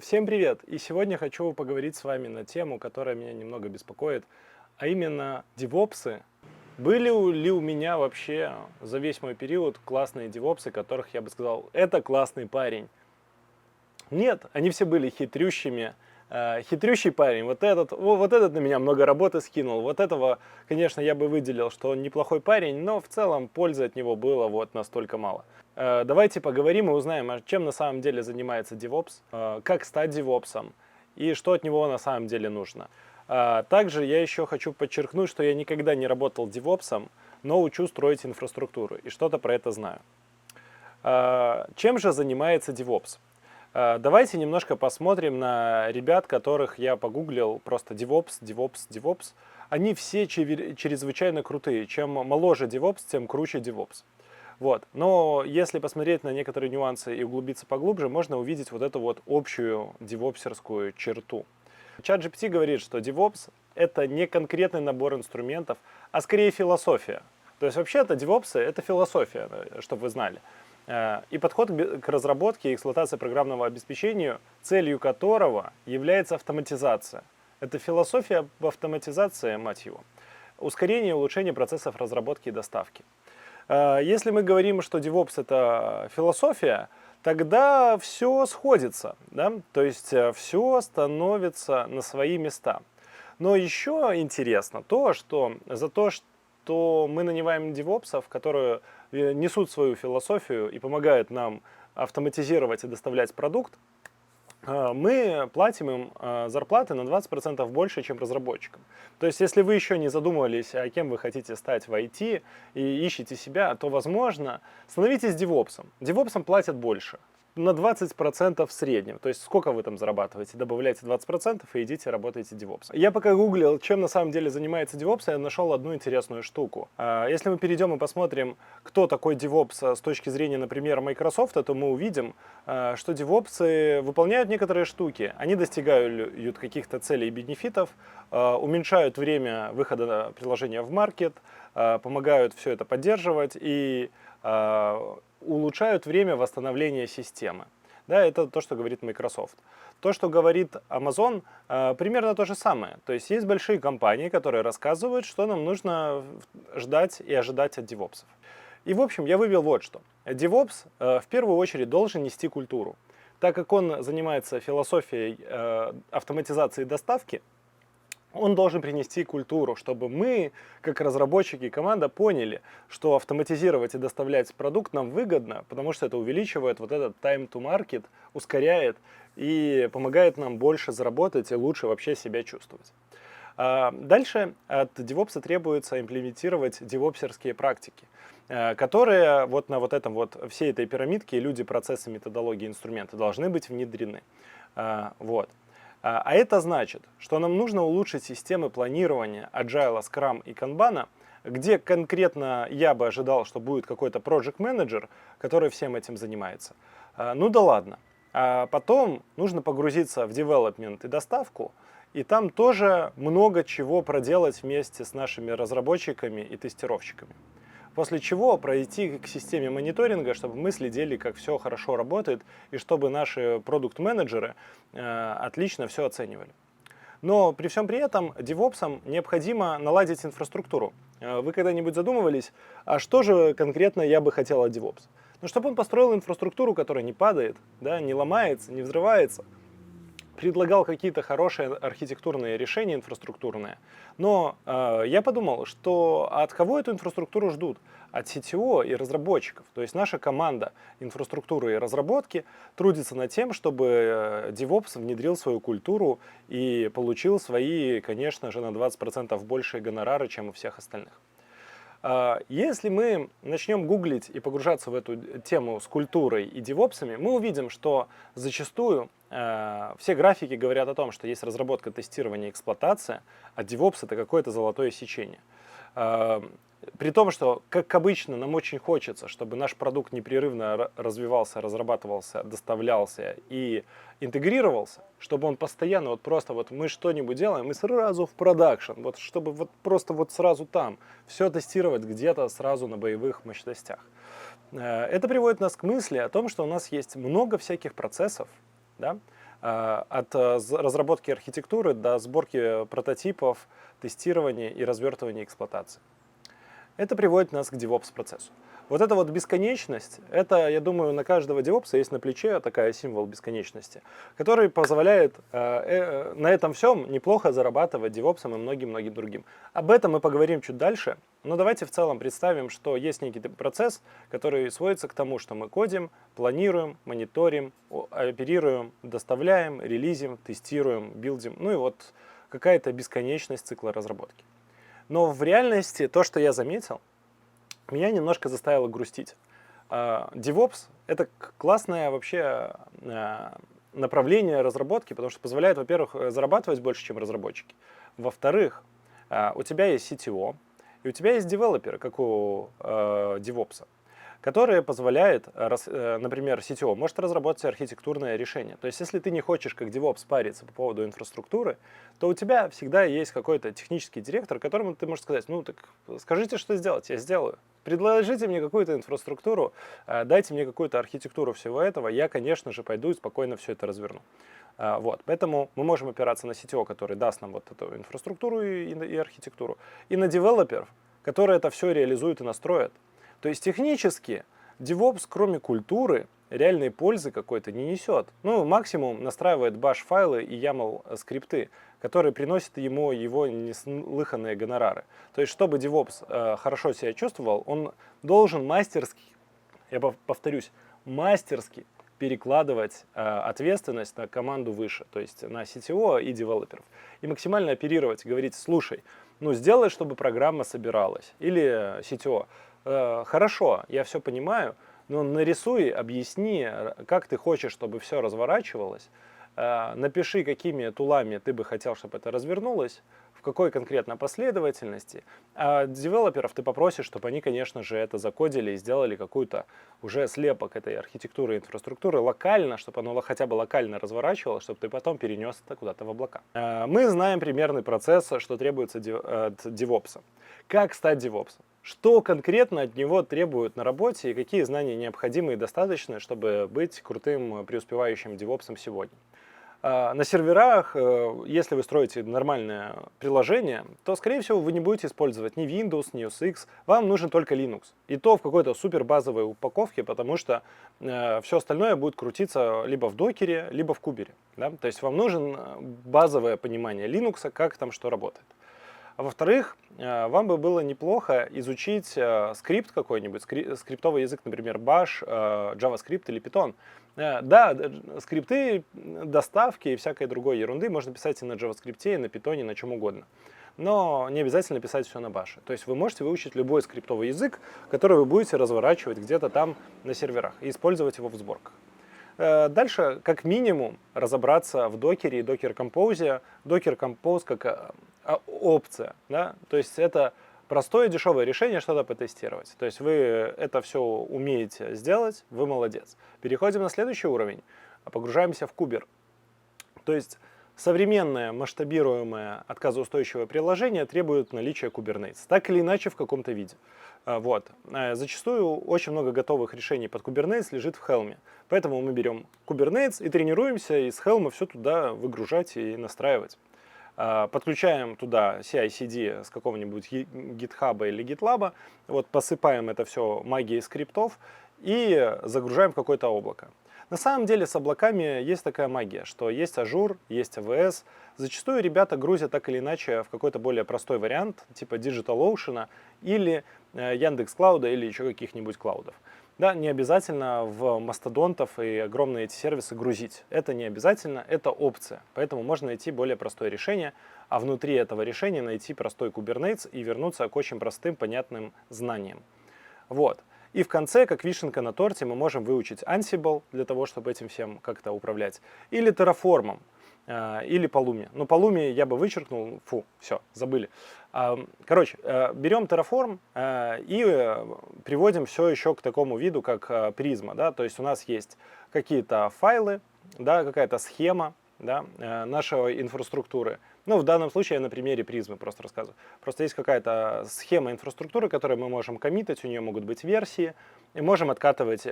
Всем привет! И сегодня хочу поговорить с вами на тему, которая меня немного беспокоит, а именно девопсы. Были ли у меня вообще за весь мой период классные девопсы, которых я бы сказал, это классный парень? Нет, они все были хитрющими. Хитрющий парень, вот этот на меня много работы скинул. Вот этого, конечно, я бы выделил, что он неплохой парень, но в целом пользы от него было вот настолько мало. Давайте поговорим и узнаем, чем на самом деле занимается DevOps, как стать девопсом и что от него на самом деле нужно. Также я еще хочу подчеркнуть, что я никогда не работал девопсом, но учу строить инфраструктуру и что-то про это знаю. Чем же занимается DevOps? Давайте немножко посмотрим на ребят, которых я погуглил, просто DevOps, DevOps, DevOps. Они все чрезвычайно крутые. Чем моложе DevOps, тем круче DevOps. Вот. Но если посмотреть на некоторые нюансы и углубиться поглубже, можно увидеть вот эту вот общую девопсерскую черту. ChatGPT говорит, что DevOps — это не конкретный набор инструментов, а скорее философия. То есть вообще-то DevOps — это философия, чтобы вы знали. И подход к разработке и эксплуатации программного обеспечения, целью которого является автоматизация. Это философия об автоматизации, мать его. Ускорение и улучшение процессов разработки и доставки. Если мы говорим, что DevOps — это философия, тогда все сходится, да? То есть все становится на свои места. Но еще интересно то, что за то, что мы нанимаем девопсов, которые несут свою философию и помогают нам автоматизировать и доставлять продукт, мы платим им зарплаты на 20% больше, чем разработчикам. То есть, если вы еще не задумывались, а кем вы хотите стать в IT и ищете себя, то, возможно, становитесь девопсом. Девопсам платят больше, на 20% в среднем. То есть, сколько вы там зарабатываете, добавляйте 20% и идите работайте девопсом. Я пока гуглил, чем на самом деле занимается девопс, я нашел одну интересную штуку. Если мы перейдем и посмотрим, кто такой девопс с точки зрения, например, Microsoft, то мы увидим, что девопсы выполняют некоторые штуки. Они достигают каких-то целей и бенефитов, уменьшают время выхода приложения в маркет, помогают все это поддерживать и улучшают время восстановления системы. Да, это то, что говорит Microsoft. То, что говорит Amazon, примерно то же самое. То есть есть большие компании, которые рассказывают, что нам нужно ждать и ожидать от девопсов. И в общем, я вывел вот что. DevOps в первую очередь должен нести культуру. Так как он занимается философией автоматизации доставки, он должен принести культуру, чтобы мы, как разработчики и команда, поняли, что автоматизировать и доставлять продукт нам выгодно, потому что это увеличивает вот этот time to market, ускоряет и помогает нам больше заработать и лучше вообще себя чувствовать. Дальше от DevOps требуется имплементировать девопсерские практики, которые вот на вот этом вот всей этой пирамидке люди, процессы, методологии, инструменты должны быть внедрены. Вот. А это значит, что нам нужно улучшить системы планирования Agile, Scrum и Kanban, где конкретно я бы ожидал, что будет какой-то project manager, который всем этим занимается. Ну да ладно. А потом нужно погрузиться в development и доставку, и там тоже много чего проделать вместе с нашими разработчиками и тестировщиками. После чего пройти к системе мониторинга, чтобы мы следили, как все хорошо работает, и чтобы наши продукт-менеджеры отлично все оценивали. Но при всем при этом девопсам необходимо наладить инфраструктуру. Вы когда-нибудь задумывались, а что же конкретно я бы хотел от девопс? Ну, чтобы он построил инфраструктуру, которая не падает, да, не ломается, не взрывается, предлагал какие-то хорошие архитектурные решения инфраструктурные, но я подумал, что от кого эту инфраструктуру ждут? От CTO и разработчиков. То есть наша команда инфраструктуры и разработки трудится над тем, чтобы DevOps внедрил свою культуру и получил свои, конечно же, на 20% большие гонорары, чем у всех остальных. Если мы начнем гуглить и погружаться в эту тему с культурой и девопсами, мы увидим, что зачастую все графики говорят о том, что есть разработка, тестирование, эксплуатация, а DevOps — это какое-то золотое сечение. При том, что, как обычно, нам очень хочется, чтобы наш продукт непрерывно развивался, разрабатывался, доставлялся и интегрировался, чтобы он постоянно, вот просто вот мы что-нибудь делаем, и сразу в продакшн, вот чтобы вот просто вот сразу там, все тестировать где-то сразу на боевых мощностях. Это приводит нас к мысли о том, что у нас есть много всяких процессов, да, от разработки архитектуры до сборки прототипов, тестирования и развертывания эксплуатации. Это приводит нас к DevOps-процессу. Вот эта вот бесконечность, это, я думаю, на каждого DevOps есть на плече такая символ бесконечности, который позволяет на этом всем неплохо зарабатывать DevOps и многим-многим другим. Об этом мы поговорим чуть дальше, но давайте в целом представим, что есть некий процесс, который сводится к тому, что мы кодим, планируем, мониторим, оперируем, доставляем, релизим, тестируем, билдим, ну и вот какая-то бесконечность цикла разработки. Но в реальности то, что я заметил, меня немножко заставило грустить. DevOps — это классное вообще направление разработки, потому что позволяет, во-первых, зарабатывать больше, чем разработчики. Во-вторых, у тебя есть CTO, и у тебя есть девелоперы, как у DevOps, которые позволяют, например, CTO может разработать архитектурное решение. То есть, если ты не хочешь, как DevOps, париться по поводу инфраструктуры, то у тебя всегда есть какой-то технический директор, которому ты можешь сказать: ну так скажите, что сделать, я сделаю. Предложите мне какую-то инфраструктуру, дайте мне какую-то архитектуру всего этого, я, конечно же, пойду и спокойно все это разверну. Вот. Поэтому мы можем опираться на CTO, который даст нам вот эту инфраструктуру и архитектуру, и на девелоперов, которые это все реализуют и настроят. То есть технически DevOps, кроме культуры, реальной пользы какой-то не несет. Ну, максимум настраивает bash-файлы и YAML скрипты, которые приносят ему его неслыханные гонорары. То есть, чтобы DevOps хорошо себя чувствовал, он должен мастерски, я повторюсь, мастерски перекладывать ответственность на команду выше, то есть на CTO и девелоперов. И максимально оперировать, говорить: слушай, ну сделай, чтобы программа собиралась. Или CTO: хорошо, я все понимаю, но нарисуй, объясни, как ты хочешь, чтобы все разворачивалось, напиши, какими тулами ты бы хотел, чтобы это развернулось, в какой конкретно последовательности. А девелоперов ты попросишь, чтобы они, конечно же, это закодили и сделали какую-то уже слепок этой архитектуры и инфраструктуры локально, чтобы оно хотя бы локально разворачивалось, чтобы ты потом перенес это куда-то в облака. Мы знаем примерный процесс, что требуется от DevOps. Как стать DevOps? Что конкретно от него требуют на работе и какие знания необходимы и достаточны, чтобы быть крутым преуспевающим DevOps сегодня? На серверах, если вы строите нормальное приложение, то, скорее всего, вы не будете использовать ни Windows, ни OS X, вам нужен только Linux. И то в какой-то супер базовой упаковке, потому что все остальное будет крутиться либо в докере, либо в кубере. Да? То есть вам нужен базовое понимание Linux, как там что работает. А во-вторых, вам бы было неплохо изучить скрипт какой-нибудь, скриптовый язык, например, Bash, JavaScript или Python. Да, скрипты, доставки и всякой другой ерунды можно писать и на JavaScript, и на Python, и на чем угодно. Но не обязательно писать все на Bash. То есть вы можете выучить любой скриптовый язык, который вы будете разворачивать где-то там на серверах и использовать его в сборках. Дальше, как минимум, разобраться в докере и Docker Compose. Docker Compose как опция. Да? То есть это простое дешевое решение что-то потестировать. То есть вы это все умеете сделать, вы молодец. Переходим на следующий уровень, погружаемся в кубер. То есть современное масштабируемое отказоустойчивое приложение требует наличия Kubernetes, так или иначе в каком-то виде. Вот. Зачастую очень много готовых решений под Kubernetes лежит в Helm. Поэтому мы берем Kubernetes и тренируемся из Helm все туда выгружать и настраивать. Подключаем туда CI/CD с какого-нибудь GitHub или GitLab, вот, посыпаем это все магией скриптов и загружаем в какое-то облако. На самом деле с облаками есть такая магия, что есть Azure, есть AWS. Зачастую ребята грузят так или иначе в какой-то более простой вариант, типа DigitalOcean или Яндекс.Клауда или еще каких-нибудь клаудов. Да, не обязательно в мастодонтов и огромные эти сервисы грузить. Это не обязательно, это опция. Поэтому можно найти более простое решение, а внутри этого решения найти простой Kubernetes и вернуться к очень простым, понятным знаниям. Вот. И в конце, как вишенка на торте, мы можем выучить Ansible для того, чтобы этим всем как-то управлять. Или Terraform, или Pulumi. Но Pulumi я бы вычеркнул, все, забыли. Короче, берем Terraform и приводим все еще к такому виду, как Prisma. Да? То есть у нас есть какие-то файлы, да, какая-то схема, да, нашей инфраструктуры. Ну, в данном случае я на примере призмы просто рассказываю. Просто есть какая-то схема инфраструктуры, которую мы можем коммитать, у нее могут быть версии, и можем откатывать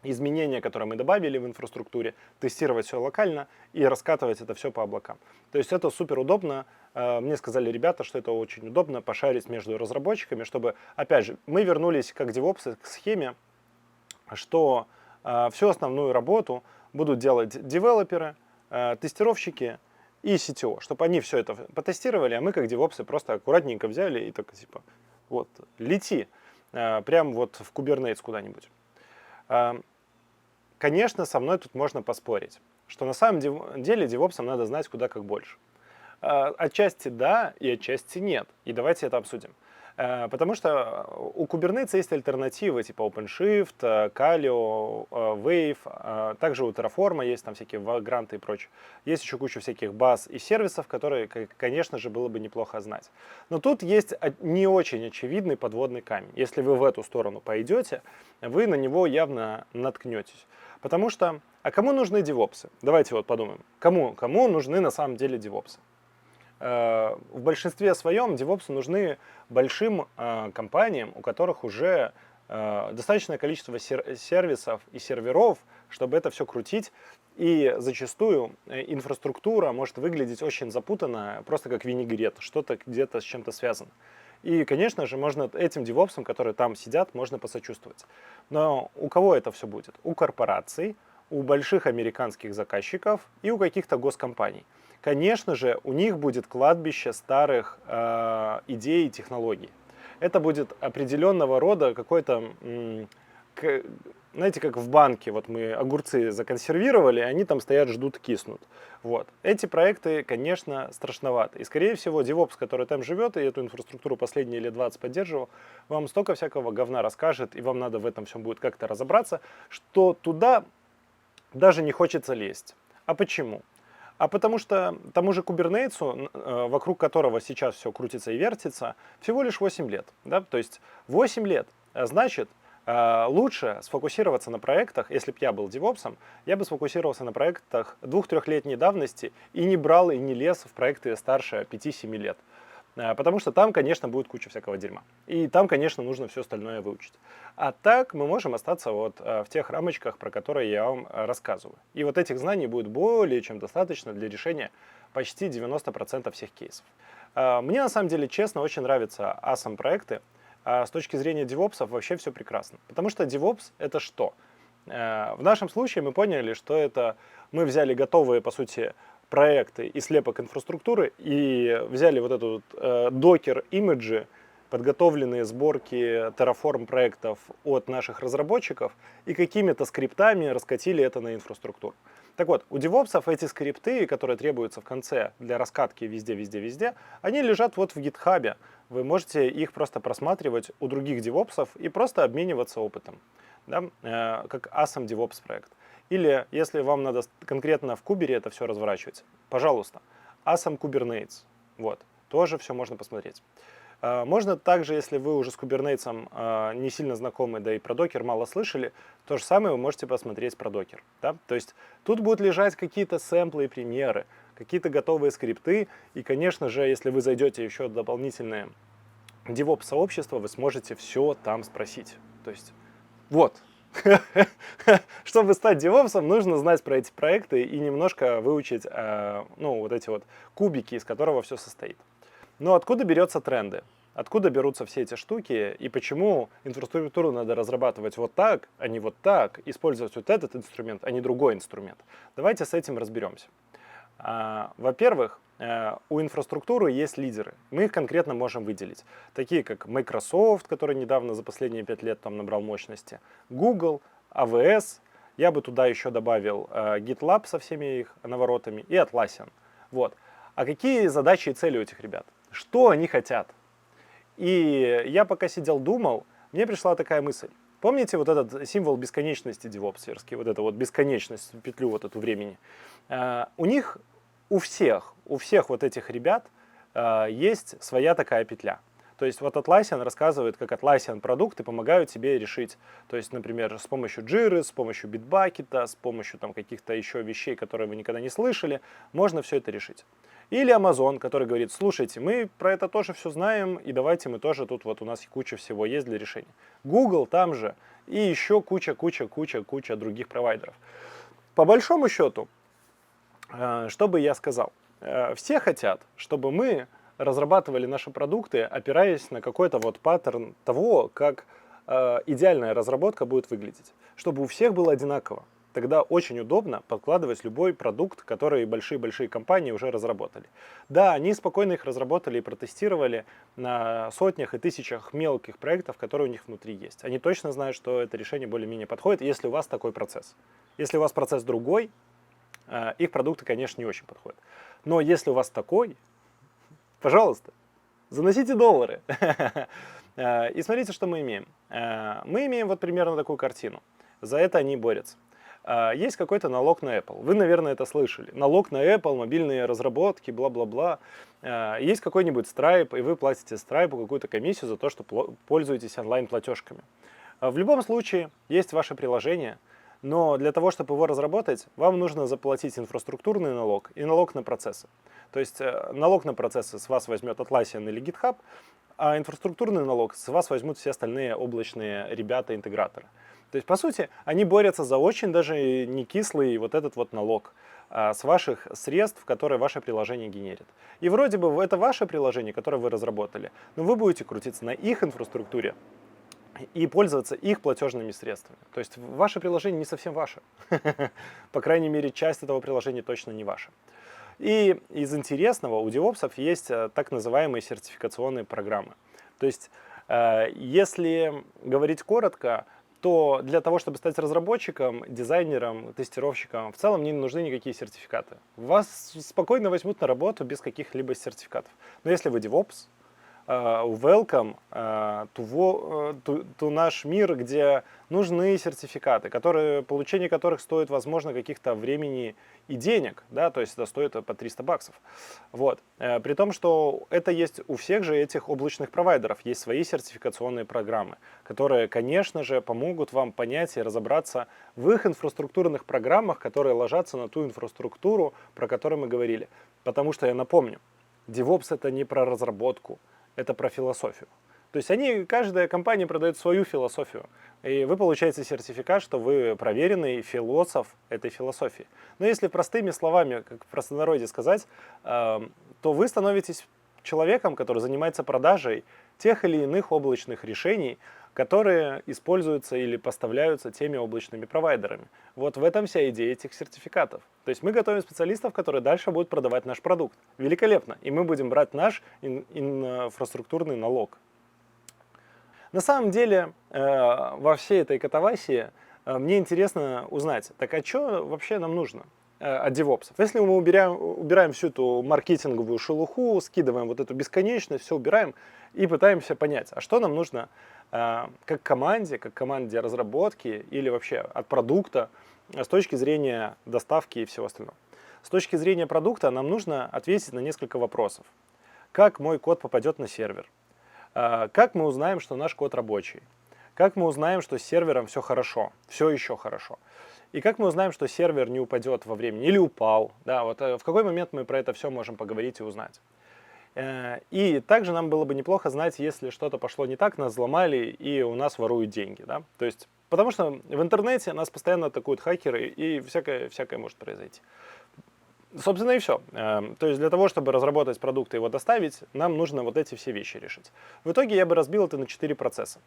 изменения, которые мы добавили в инфраструктуре, тестировать все локально и раскатывать это все по облакам. То есть это супер удобно. Мне сказали ребята, что это очень удобно пошарить между разработчиками, чтобы, опять же, мы вернулись как девопсы к схеме, что всю основную работу будут делать девелоперы, тестировщики и CTO, чтобы они все это потестировали, а мы как девопсы просто аккуратненько взяли и так типа, вот, лети, прям вот в Kubernetes куда-нибудь. Конечно, со мной тут можно поспорить, что на самом деле девопсам надо знать куда как больше. Отчасти да и отчасти нет. И давайте это обсудим. Потому что у Kubernetes есть альтернативы типа OpenShift, Kalio, Wave, также у Terraform есть там всякие Vagrant и прочее. Есть еще куча всяких баз и сервисов, которые, конечно же, было бы неплохо знать. Но тут есть не очень очевидный подводный камень. Если вы в эту сторону пойдете, вы на него явно наткнетесь. Потому что, а кому нужны девопсы? Давайте вот подумаем. Кому нужны на самом деле девопсы? В большинстве своем девопсы нужны большим компаниям, у которых уже достаточное количество сервисов и серверов, чтобы это все крутить. И зачастую инфраструктура может выглядеть очень запутанно, просто как винегрет, что-то где-то с чем-то связано. И, конечно же, можно этим девопсам, которые там сидят, можно посочувствовать. Но у кого это все будет? У корпораций, у больших американских заказчиков и у каких-то госкомпаний. Конечно же, у них будет кладбище старых идей и технологий. Это будет определенного рода какой-то, знаете, как в банке, вот мы огурцы законсервировали, они там стоят, ждут, киснут. Вот. Эти проекты, конечно, страшноваты. И, скорее всего, DevOps, который там живет и эту инфраструктуру последние лет 20 поддерживал, вам столько всякого говна расскажет, и вам надо в этом всем будет как-то разобраться, что туда даже не хочется лезть. А почему? А потому что тому же Kubernetes, вокруг которого сейчас все крутится и вертится, всего лишь 8 лет. Да? То есть 8 лет. Значит, лучше сфокусироваться на проектах, если бы я был девопсом, я бы сфокусировался на проектах 2-3-летней давности и не брал и не лез в проекты старше 5-7 лет. Потому что там, конечно, будет куча всякого дерьма. И там, конечно, нужно все остальное выучить. А так мы можем остаться вот в тех рамочках, про которые я вам рассказываю. И вот этих знаний будет более чем достаточно для решения почти 90% всех кейсов. Мне, на самом деле, честно, очень нравятся ASM проекты. С точки зрения девопсов вообще все прекрасно. Потому что DevOps — это что? В нашем случае мы поняли, что это мы взяли готовые, по сути, проекты и слепок инфраструктуры и взяли вот этот докер-имиджи, подготовленные сборки Terraform проектов от наших разработчиков и какими-то скриптами раскатили это на инфраструктуру. Так вот, у девопсов эти скрипты, которые требуются в конце для раскатки везде, они лежат вот в GitHub. Вы можете их просто просматривать у других девопсов и просто обмениваться опытом, да? Как Awesome DevOps проект. Или, если вам надо конкретно в Кубере это все разворачивать, пожалуйста, Awesome Kubernetes. Вот, тоже все можно посмотреть. Можно также, если вы уже с Kubernetes не сильно знакомы, да и про докер мало слышали, то же самое вы можете посмотреть про докер. Да? То есть тут будут лежать какие-то сэмплы и примеры, какие-то готовые скрипты. И, конечно же, если вы зайдете еще в дополнительное DevOps-сообщество, вы сможете все там спросить. То есть вот. Чтобы стать девопсом, нужно знать про эти проекты и немножко выучить вот эти вот кубики, из которого все состоит. Но откуда берутся тренды? Откуда берутся все эти штуки и почему инфраструктуру надо разрабатывать вот так, а не вот так, использовать вот этот инструмент, а не другой инструмент? Давайте с этим разберемся. Во-первых, у инфраструктуры есть лидеры. Мы их конкретно можем выделить. Такие как Microsoft, который недавно за последние 5 лет там набрал мощности, Google, AWS. Я бы туда еще добавил GitLab со всеми их наворотами и Atlassian. Вот. А какие задачи и цели у этих ребят? Что они хотят? И я пока сидел, думал, мне пришла такая мысль. Помните вот этот символ бесконечности девопсерский, вот эта вот бесконечность, петлю вот эту времени? У всех вот этих ребят есть своя такая петля. То есть вот Atlassian рассказывает, как Atlassian продукты помогают тебе решить. То есть, например, с помощью Jira, с помощью Bitbucket, с помощью там каких-то еще вещей, которые вы никогда не слышали, можно все это решить. Или Amazon, который говорит, слушайте, мы про это тоже все знаем, и давайте мы тоже, тут вот у нас куча всего есть для решения. Google там же, и еще куча других провайдеров. По большому счету, что бы я сказал? Все хотят, чтобы мы разрабатывали наши продукты, опираясь на какой-то вот паттерн того, как идеальная разработка будет выглядеть. Чтобы у всех было одинаково. Тогда очень удобно подкладывать любой продукт, который большие-большие компании уже разработали. Да, они спокойно их разработали и протестировали на сотнях и тысячах мелких проектов, которые у них внутри есть. Они точно знают, что это решение более-менее подходит, если у вас такой процесс. Если у вас процесс другой, их продукты, конечно, не очень подходят. Но если у вас такой, пожалуйста, заносите доллары. И смотрите, что мы имеем. Мы имеем вот примерно такую картину. За это они борются. Есть какой-то налог на Apple. Вы, наверное, это слышали. Налог на Apple, мобильные разработки, бла-бла-бла. Есть какой-нибудь Stripe, и вы платите Stripe какую-то комиссию за то, что пользуетесь онлайн-платежками. В любом случае, есть ваше приложение, но для того, чтобы его разработать, вам нужно заплатить инфраструктурный налог и налог на процессы. То есть налог на процессы с вас возьмет Atlassian или GitHub, а инфраструктурный налог с вас возьмут все остальные облачные ребята-интеграторы. То есть, по сути, они борются за очень даже не кислый вот этот вот налог с ваших средств, которые ваше приложение генерит. И вроде бы это ваше приложение, которое вы разработали, но вы будете крутиться на их инфраструктуре и пользоваться их платежными средствами. То есть ваше приложение не совсем ваше. По крайней мере, часть этого приложения точно не ваша. И из интересного у DevOps есть так называемые сертификационные программы. То есть, если говорить коротко, то для того, чтобы стать разработчиком, дизайнером, тестировщиком, в целом не нужны никакие сертификаты. Вас спокойно возьмут на работу без каких-либо сертификатов. Но если вы DevOps, welcome to наш мир, где нужны сертификаты, получение которых стоит, возможно, каких-то времени и денег, да, то есть это стоит по $300. Вот. При том, что это есть у всех же этих облачных провайдеров, есть свои сертификационные программы, которые, конечно же, помогут вам понять и разобраться в их инфраструктурных программах, которые ложатся на ту инфраструктуру, про которую мы говорили. Потому что, я напомню, DevOps это не про разработку, это про философию. То есть каждая компания продает свою философию, и вы получаете сертификат, что вы проверенный философ этой философии. Но если простыми словами, как в простонародье сказать, то вы становитесь человеком, который занимается продажей тех или иных облачных решений, которые используются или поставляются теми облачными провайдерами. Вот в этом вся идея этих сертификатов. То есть мы готовим специалистов, которые дальше будут продавать наш продукт. Великолепно. И мы будем брать наш инфраструктурный налог. На самом деле, во всей этой катавасии мне интересно узнать, так а что вообще нам нужно от девопсов? Если мы убираем всю эту маркетинговую шелуху, скидываем вот эту бесконечность, все убираем и пытаемся понять, а что нам нужно как команде разработки или вообще от продукта с точки зрения доставки и всего остального. С точки зрения продукта нам нужно ответить на несколько вопросов. Как мой код попадет на сервер? Как мы узнаем, что наш код рабочий? Как мы узнаем, что с сервером все хорошо, все еще хорошо? И как мы узнаем, что сервер не упадет во времени или упал? Да, вот в какой момент мы про это все можем поговорить и узнать? И также нам было бы неплохо знать, если что-то пошло не так, нас взломали и у нас воруют деньги. Да? То есть, потому что в интернете нас постоянно атакуют хакеры и всякое может произойти. Собственно и все. То есть для того, чтобы разработать продукт и его доставить, нам нужно вот эти все вещи решить. В итоге я бы разбил это на 4 процесса.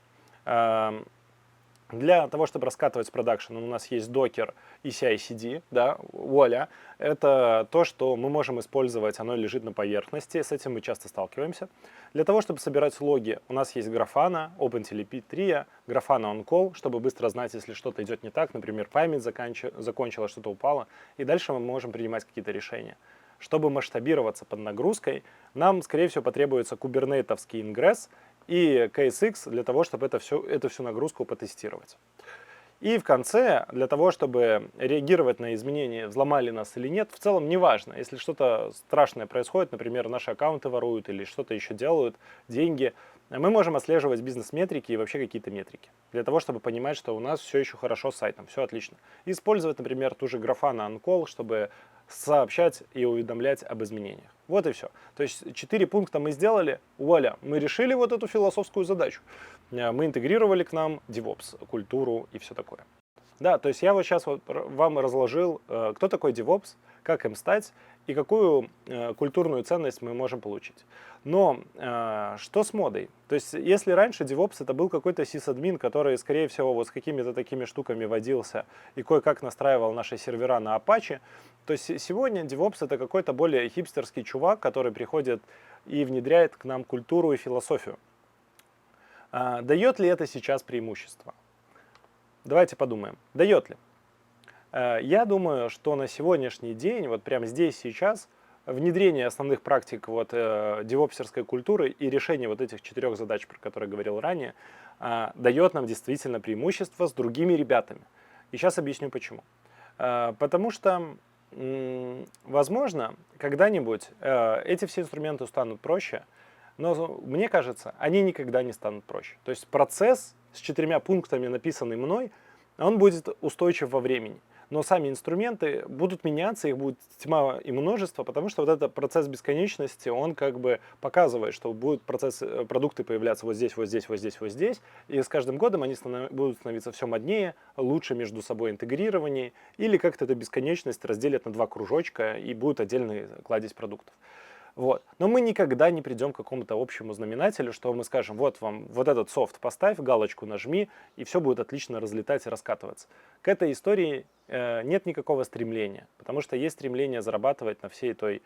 Для того, чтобы раскатывать в продакшн, у нас есть Docker и CI/CD, да, вуаля. Это то, что мы можем использовать, оно лежит на поверхности, с этим мы часто сталкиваемся. Для того, чтобы собирать логи, у нас есть Grafana, OpenTelemetry, Grafana OnCall, чтобы быстро знать, если что-то идет не так, например, память закончилась, что-то упало, и дальше мы можем принимать какие-то решения. Чтобы масштабироваться под нагрузкой, нам, скорее всего, потребуется кубернетовский ингресс и KSX для того, чтобы эту всю нагрузку потестировать. И в конце, для того, чтобы реагировать на изменения, взломали нас или нет, в целом не важно. Если что-то страшное происходит, например, наши аккаунты воруют или что-то еще делают, деньги, мы можем отслеживать бизнес-метрики и вообще какие-то метрики, для того, чтобы понимать, что у нас все еще хорошо с сайтом, все отлично. Использовать, например, ту же Grafana OnCall, чтобы сообщать и уведомлять об изменениях. Вот и все. То есть 4 пункта мы сделали, вуаля, мы решили вот эту философскую задачу. Мы интегрировали к нам DevOps, культуру и все такое. Да, то есть я вот сейчас вот вам разложил, кто такой DevOps, как им стать и какую культурную ценность мы можем получить. Но что с модой? То есть если раньше DevOps это был какой-то сисадмин, который, скорее всего, вот с какими-то такими штуками водился и кое-как настраивал наши сервера на Apache, то сегодня DevOps это какой-то более хипстерский чувак, который приходит и внедряет к нам культуру и философию. Дает ли это сейчас преимущество? Давайте подумаем, дает ли? Я думаю, что на сегодняшний день, вот прямо здесь, сейчас, внедрение основных практик вот, девопсерской культуры и решение вот этих 4 задач, про которые говорил ранее, дает нам действительно преимущество с другими ребятами. И сейчас объясню почему. Потому что, возможно, когда-нибудь эти все инструменты станут проще, но мне кажется, они никогда не станут проще. То есть процесс с 4 пунктами, написанный мной, он будет устойчив во времени. Но сами инструменты будут меняться, их будет тьма и множество, потому что вот этот процесс бесконечности, он как бы показывает, что будут продукты появляться вот здесь, вот здесь, вот здесь, вот здесь, и с каждым годом они будут становиться все моднее, лучше между собой интегрированнее, или как-то эту бесконечность разделят на 2 кружочка и будет отдельный кладезь продуктов. Вот. Но мы никогда не придем к какому-то общему знаменателю, что мы скажем, вот вам вот этот софт поставь, галочку нажми, и все будет отлично разлетать и раскатываться. К этой истории нет никакого стремления, потому что есть стремление зарабатывать на всей той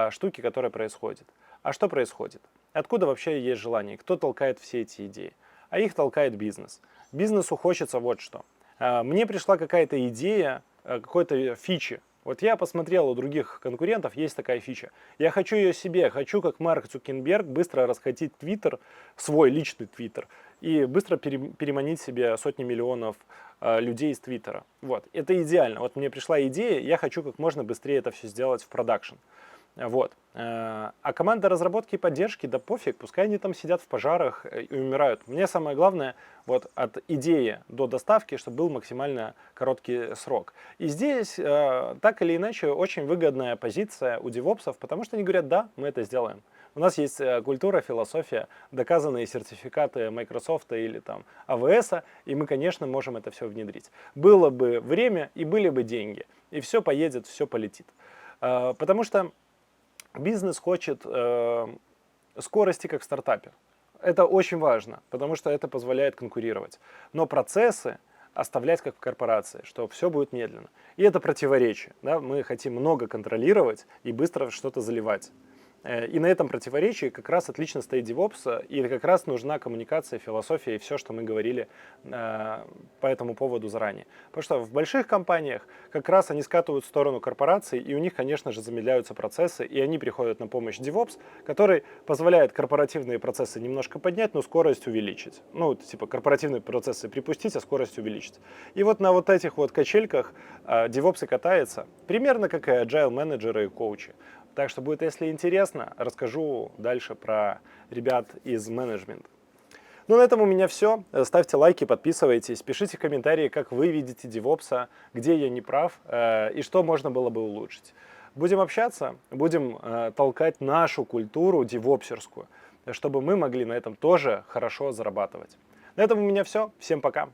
штуке, которая происходит. А что происходит? Откуда вообще есть желание? Кто толкает все эти идеи? А их толкает бизнес. Бизнесу хочется вот что. Мне пришла какая-то идея, какой-то фичи. Вот я посмотрел, у других конкурентов есть такая фича. Я хочу ее себе, хочу как Марк Цукерберг быстро расхотить Твиттер, свой личный Твиттер, и быстро переманить себе сотни миллионов людей из Твиттера. Вот, это идеально. Вот мне пришла идея, я хочу как можно быстрее это все сделать в продакшн. Вот. А команда разработки и поддержки, да пофиг, пускай они там сидят в пожарах и умирают. Мне самое главное, вот от идеи до доставки, чтобы был максимально короткий срок. И здесь, так или иначе, очень выгодная позиция у девопсов, потому что они говорят, да, мы это сделаем. У нас есть культура, философия, доказанные сертификаты Microsoft или там AWS, и мы, конечно, можем это все внедрить. Было бы время и были бы деньги, и все поедет, все полетит. Потому что бизнес хочет скорости, как в стартапе. Это очень важно, потому что это позволяет конкурировать. Но процессы оставлять как в корпорации, что все будет медленно. И это противоречие. Да? Мы хотим много контролировать и быстро что-то заливать. И на этом противоречии как раз отлично стоит DevOps, и как раз нужна коммуникация, философия и все, что мы говорили по этому поводу заранее. Потому что в больших компаниях как раз они скатывают в сторону корпораций, и у них, конечно же, замедляются процессы, и они приходят на помощь DevOps, который позволяет корпоративные процессы немножко поднять, но скорость увеличить. Ну, типа корпоративные процессы припустить, а скорость увеличить. И вот на вот этих вот качельках DevOps и катается, примерно как и agile менеджеры и коучи. Так что будет, если интересно, расскажу дальше про ребят из менеджмента. Ну, на этом у меня все. Ставьте лайки, подписывайтесь, пишите комментарии, как вы видите DevOps, где я не прав и что можно было бы улучшить. Будем общаться, будем толкать нашу культуру девопсерскую, чтобы мы могли на этом тоже хорошо зарабатывать. На этом у меня все. Всем пока.